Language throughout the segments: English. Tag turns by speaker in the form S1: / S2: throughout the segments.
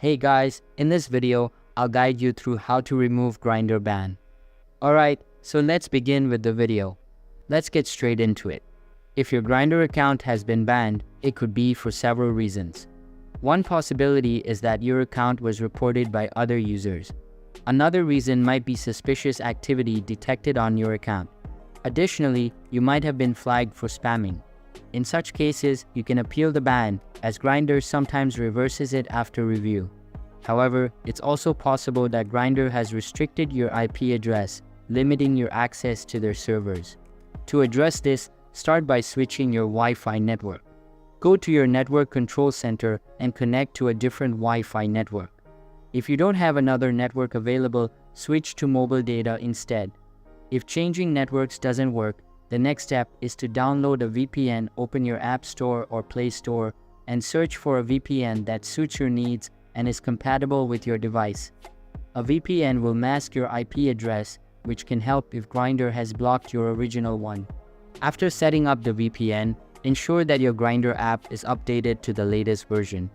S1: Hey guys, in this video, I'll guide you through how to remove Grindr ban. Alright, so let's begin with the video. Let's get straight into it. If your Grindr account has been banned, it could be for several reasons. One possibility is that your account was reported by other users. Another reason might be suspicious activity detected on your account. Additionally, you might have been flagged for spamming. In such cases, you can appeal the ban, as Grindr sometimes reverses it after review. However, it's also possible that Grindr has restricted your IP address, limiting your access to their servers. To address this, start by switching your Wi-Fi network. Go to your network control center and connect to a different Wi-Fi network. If you don't have another network available, switch to mobile data instead. If changing networks doesn't work, the next step is to download a VPN, open your App Store or Play Store, and search for a VPN that suits your needs and is compatible with your device. A VPN will mask your IP address, which can help if Grindr has blocked your original one. After setting up the VPN, ensure that your Grindr app is updated to the latest version.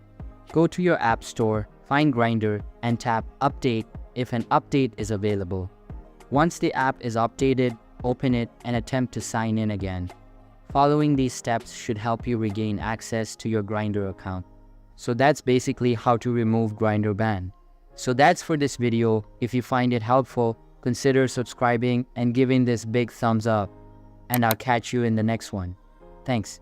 S1: Go to your App Store, find Grindr, and tap Update if an update is available. Once the app is updated, open it and attempt to sign in again. Following these steps should help you regain access to your Grindr account. So that's basically how to remove Grindr ban. So that's for this video. If you find it helpful, consider subscribing and giving this big thumbs up. And I'll catch you in the next one. Thanks.